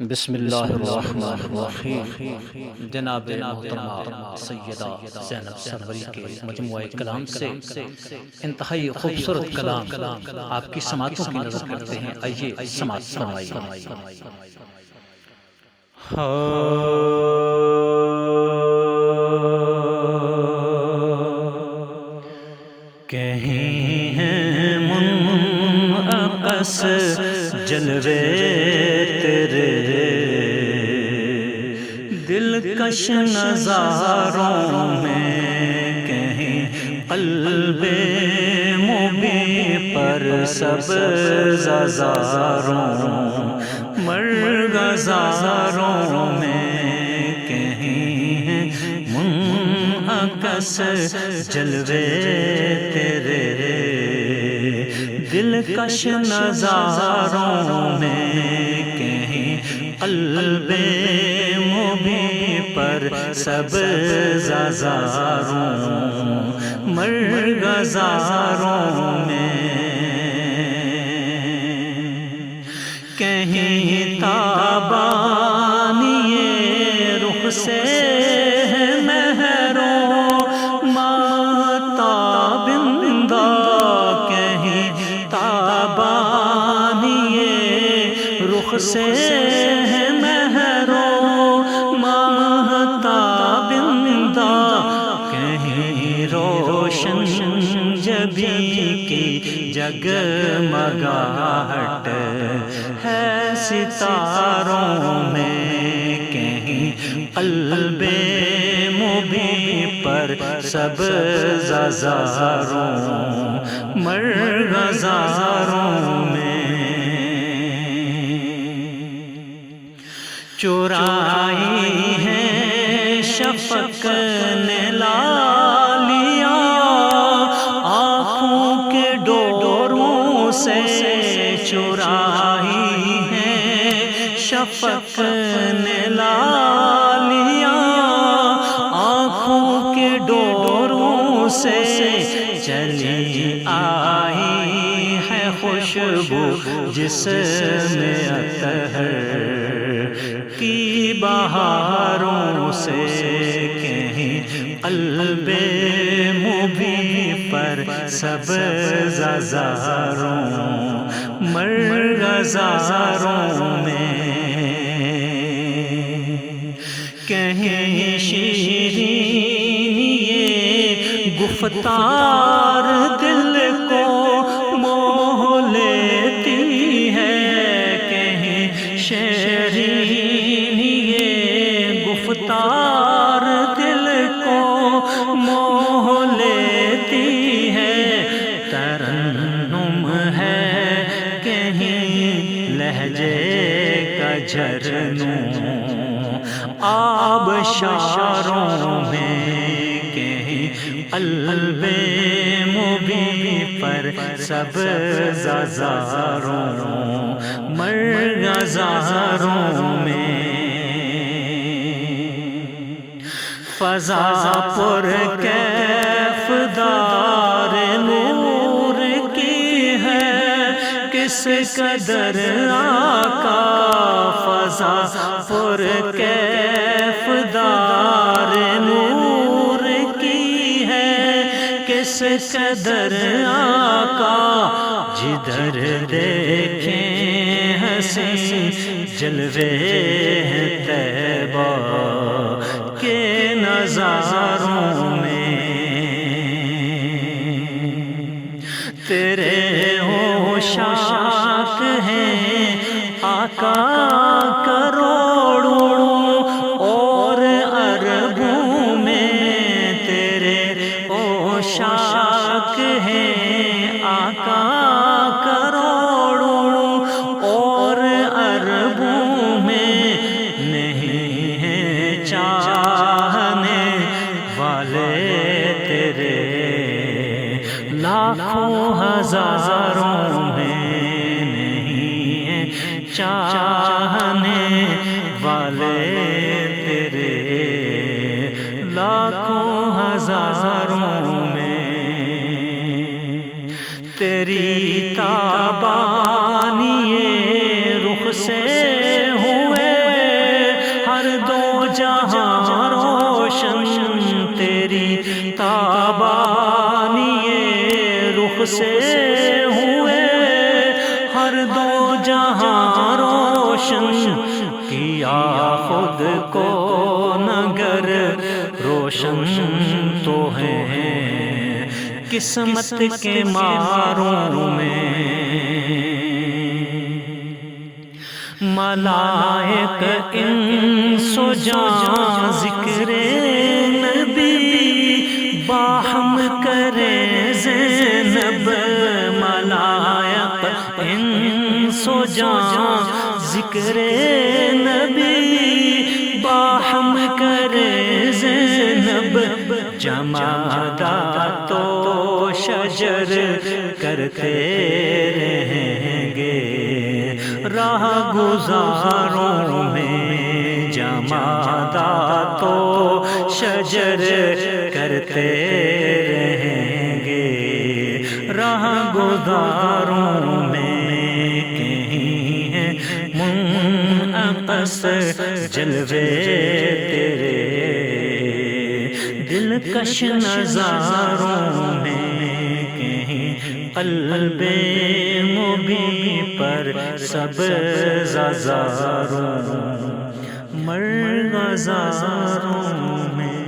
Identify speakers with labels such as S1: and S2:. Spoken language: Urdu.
S1: بسم اللہ الرحمن الرحیم۔ جناب محترمہ سیدہ زینب سروری کے مجموعہ کلام سے انتہائی خوبصورت کلام آپ کی سماعتوں کی نظر کرتے ہیں، آئیے سماعت فرمائیے۔
S2: کہیں ہیں منعکس جلوے تیرے، دلکش نظاروں میں، کہیں قلب مبیں پر سبز ہزاروں مرغزاروں میں، کہیں منعکس جلوے تیرے، دلکش نظاروں میں، کہیں قلب مبیں پر سبز ہزاروں مرغزاروں میں، کہیں تابانی رخ سے مہروں ماتابندہ، کہیں تابانی رخ سے مہروں ماتابندہ، کہیں روشن جبیں کی جگمگاہٹ ہے ستاروں میں، کہیں قلب مبیں پر سبز ہزاروں مرغزاروں میں، چرائی ہے شفق نے لالیاں آنکھوں کے ڈوروں سے، چرائی ہے شفق نے لالیاں آنکھوں کے ڈوروں سے، چلی آئی ہے خوشبو جس میں اطہر کی بہاروں سے، کہیں قلب مبیں پر سبز ہزاروں مرغزاروں میں، کہیں شیرین یہ گفتار دل کو موہ لیتی ہے، کہیں شیرین یہ گفتار دل کو موہ لیتی ہے، ترنم ہے کہیں لہجے کا جھرنوں آبشاروں میں، کہیں قلب مبیں پر سبز ہزاروں مرغزاروں میں، فضا پر کیف دار نور کی ہے کس قدر آقا، فضا پر کیف دار نور کی ہے کس قدر آقا، جدھر دیکھیں حسین جلوے طیبہ کے نظاروں میں، تیرے ہوشاک ہیں آقا کروڑوں اور اربوں میں، تیرے ہوشاک ہیں آقا کروڑوں اور اربوں میں، نہیں ہے چاہنے والے تیرے لاکھوں ہزاروں میں، نہیں ہے چاہنے والے تیرے لاکھوں ہزاروں میں، تیری تابانی رخ سے ہوئے جہاں روشن تیری تابانی رخ سے ہوئے، ہر دو جہاں روشن کیا خود کو نگر روشن تو ہے قسمت کے ماروں میں۔ ملائک انس و جاں ذکر نبی باہم کرے زینب، ملائک انس و جاں ذکر نبی باہم کرے زینب، جمادات و شجر کرتے رہیں گے راہ گزاروں میں، جمادات و شجر کرتے رہیں گے راہ گزاروں میں، کہیں ہیں منعکس جلوے تیرے دلکش نظاروں میں، کہیں قلب مبیں پر سبز ہزاروں مرغزاروں میں۔